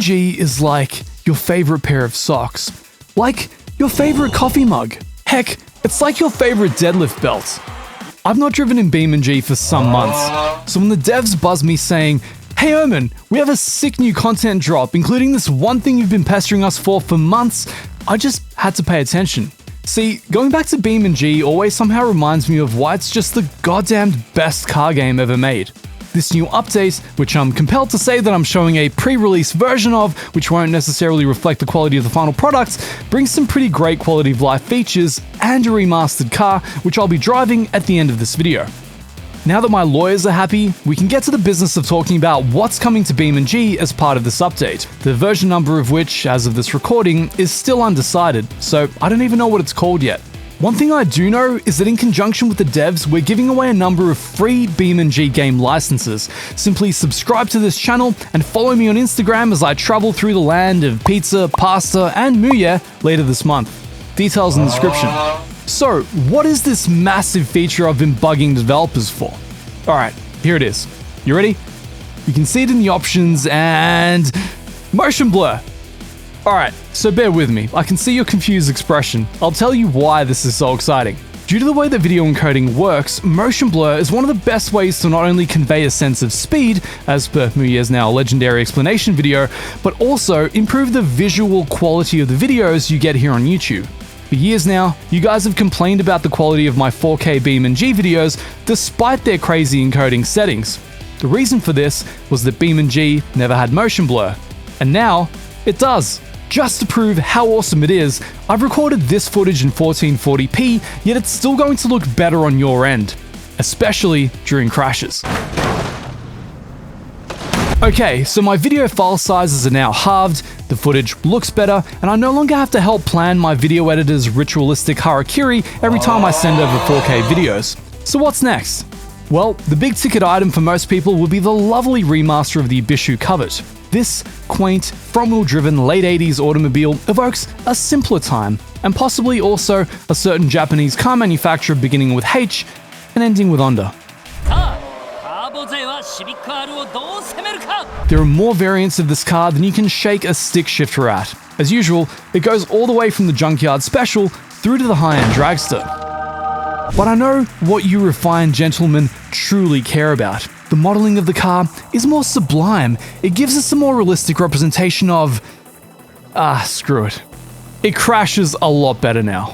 BeamNG is like your favorite pair of socks. Like your favorite coffee mug. Heck, it's like your favorite deadlift belt. I've not driven in BeamNG for some months, so when the devs buzz me saying, "Hey Omen, we have a sick new content drop, including this one thing you've been pestering us for months," I just had to pay attention. See, going back to BeamNG always somehow reminds me of why it's just the goddamned best car game ever made. This new update, which I'm compelled to say that I'm showing a pre-release version of, which won't necessarily reflect the quality of the final product, brings some pretty great quality of life features and a remastered car, which I'll be driving at the end of this video. Now that my lawyers are happy, we can get to the business of talking about what's coming to BeamNG as part of this update, the version number of which, as of this recording, is still undecided, so I don't even know what it's called yet. One thing I do know is that in conjunction with the devs, we're giving away a number of free BeamNG game licenses. Simply subscribe to this channel and follow me on Instagram as I travel through the land of pizza, pasta, and muye later this month. Details in the description. So, what is this massive feature I've been bugging developers for? Alright, here it is. You ready? You can see it in the options and... motion blur! Alright, so bear with me. I can see your confused expression. I'll tell you why this is so exciting. Due to the way that video encoding works, motion blur is one of the best ways to not only convey a sense of speed, as per Muye's now legendary explanation video, but also improve the visual quality of the videos you get here on YouTube. For years now, you guys have complained about the quality of my 4K BeamNG videos despite their crazy encoding settings. The reason for this was that BeamNG never had motion blur, and now it does. Just to prove how awesome it is, I've recorded this footage in 1440p, yet it's still going to look better on your end, especially during crashes. Okay, so my video file sizes are now halved, the footage looks better, and I no longer have to help plan my video editor's ritualistic harakiri every time I send over 4K videos. So what's next? Well, the big ticket item for most people will be the lovely remaster of the Ibishu Covet. This quaint, front-wheel driven late 80s automobile evokes a simpler time, and possibly also a certain Japanese car manufacturer beginning with H and ending with Honda. There are more variants of this car than you can shake a stick shifter at. As usual, it goes all the way from the Junkyard Special through to the high-end dragster. But I know what you refined gentlemen truly care about. The modeling of the car is more sublime. It gives us a more realistic representation of... screw it. It crashes a lot better now.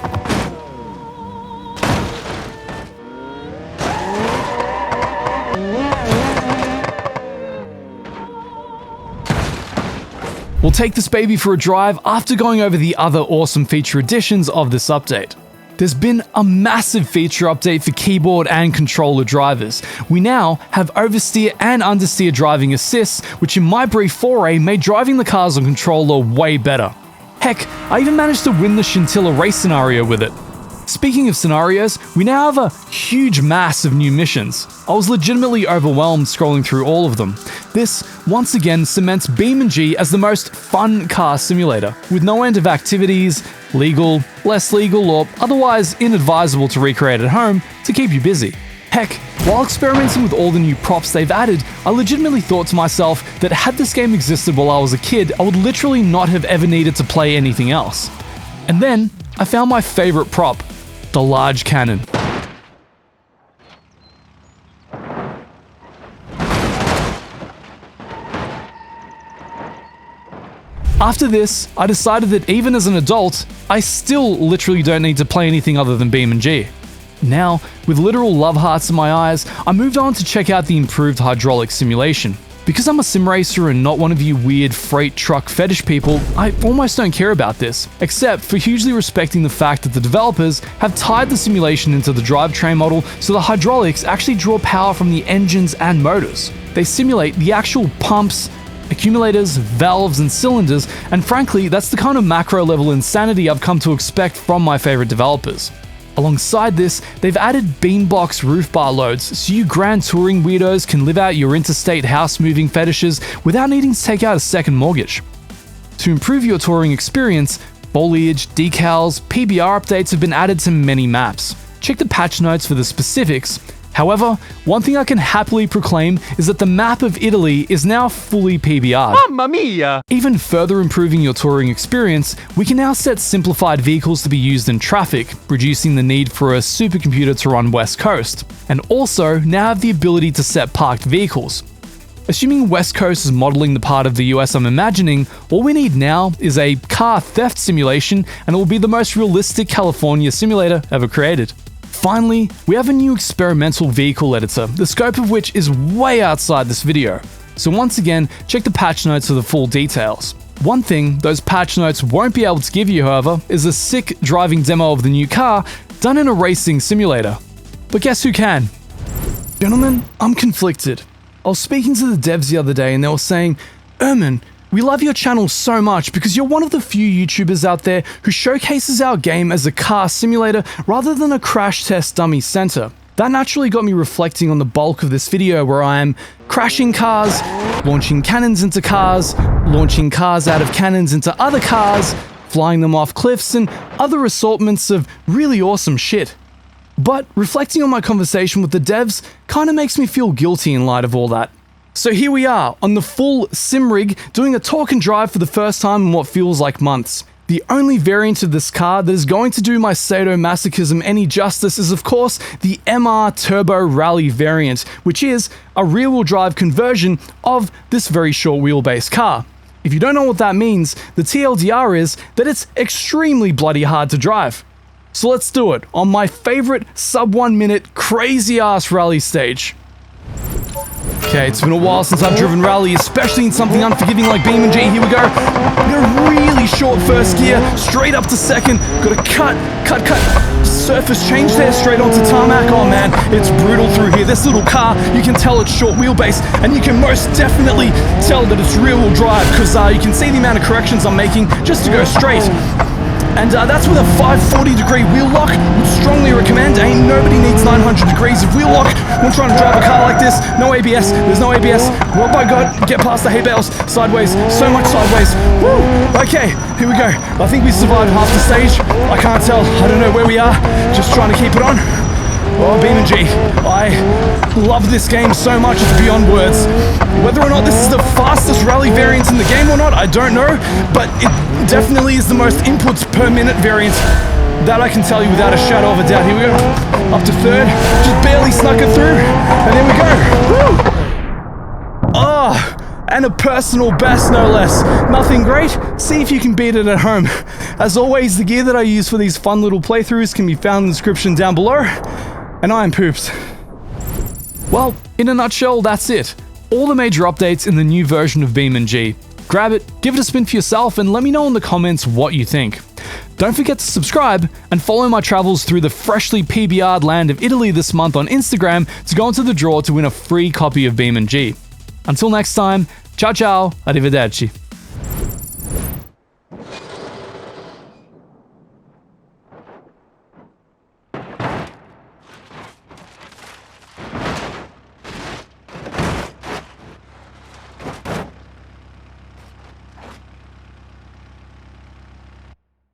We'll take this baby for a drive after going over the other awesome feature additions of this update. There's been a massive feature update for keyboard and controller drivers. We now have oversteer and understeer driving assists, which in my brief foray made driving the cars on controller way better. Heck, I even managed to win the Scintilla race scenario with it. Speaking of scenarios, we now have a huge mass of new missions. I was legitimately overwhelmed scrolling through all of them. This, once again, cements BeamNG as the most fun car simulator, with no end of activities, legal, less legal, or otherwise inadvisable to recreate at home to keep you busy. Heck, while experimenting with all the new props they've added, I legitimately thought to myself that had this game existed while I was a kid, I would literally not have ever needed to play anything else. And then, I found my favorite prop, the large cannon. After this, I decided that even as an adult, I still literally don't need to play anything other than BeamNG. Now, with literal love hearts in my eyes, I moved on to check out the improved hydraulic simulation. Because I'm a sim racer and not one of you weird freight truck fetish people, I almost don't care about this, except for hugely respecting the fact that the developers have tied the simulation into the drivetrain model so the hydraulics actually draw power from the engines and motors. They simulate the actual pumps, accumulators, valves, and cylinders, and frankly, that's the kind of macro level insanity I've come to expect from my favorite developers. Alongside this, they've added beambox roof bar loads so you grand touring weirdos can live out your interstate house moving fetishes without needing to take out a second mortgage. To improve your touring experience, foliage, decals, PBR updates have been added to many maps. Check the patch notes for the specifics, However, one thing I can happily proclaim is that the map of Italy is now fully PBR'd. Mamma mia! Even further improving your touring experience, we can now set simplified vehicles to be used in traffic, reducing the need for a supercomputer to run West Coast, and also now have the ability to set parked vehicles. Assuming West Coast is modeling the part of the US I'm imagining, all we need now is a car theft simulation, and it will be the most realistic California simulator ever created. Finally, we have a new experimental vehicle editor, the scope of which is way outside this video. So once again, check the patch notes for the full details. One thing those patch notes won't be able to give you, however, is a sick driving demo of the new car done in a racing simulator. But guess who can? Gentlemen, I'm conflicted. I was speaking to the devs the other day and they were saying, Erman, we love your channel so much because you're one of the few YouTubers out there who showcases our game as a car simulator rather than a crash test dummy center. That naturally got me reflecting on the bulk of this video where I am crashing cars, launching cannons into cars, launching cars out of cannons into other cars, flying them off cliffs, and other assortments of really awesome shit. But reflecting on my conversation with the devs kinda makes me feel guilty in light of all that. So here we are, on the full sim rig, doing a talk and drive for the first time in what feels like months. The only variant of this car that is going to do my sadomasochism any justice is of course the MR Turbo Rally variant, which is a rear-wheel drive conversion of this very short wheelbase car. If you don't know what that means, the TLDR is that it's extremely bloody hard to drive. So let's do it on my favorite sub 1 minute crazy ass rally stage. Okay, it's been a while since I've driven rally, especially in something unforgiving like BeamNG. Here we go. We got a really short first gear, straight up to second. Got a cut. Surface change there, straight onto tarmac. Oh man, it's brutal through here. This little car, you can tell it's short wheelbase, and you can most definitely tell that it's rear-wheel drive, because you can see the amount of corrections I'm making just to go straight. And that's with a 540 degree wheel lock. Would strongly recommend. Ain't nobody needs 900 degrees of wheel lock when trying to drive a car like this. No ABS, there's no ABS. Oh my god, get past the hay bales. Sideways, so much sideways. Woo! Okay, here we go. I think we survived half the stage. I can't tell, I don't know where we are. Just trying to keep it on. Oh, BeamNG, I love this game so much, it's beyond words. Whether or not this is the fastest rally variant in the game or not, I don't know, but it definitely is the most inputs per minute variant. That I can tell you without a shadow of a doubt. Here we go, up to third, just barely snuck it through, and there we go. Woo! Ah! And a personal best, no less. Nothing great? See if you can beat it at home. As always, the gear that I use for these fun little playthroughs can be found in the description down below. And I am Poops. Well, in a nutshell, that's it. All the major updates in the new version of BeamNG. Grab it, give it a spin for yourself, and let me know in the comments what you think. Don't forget to subscribe and follow my travels through the freshly PBR'd land of Italy this month on Instagram to go into the draw to win a free copy of BeamNG. Until next time, ciao ciao, arrivederci.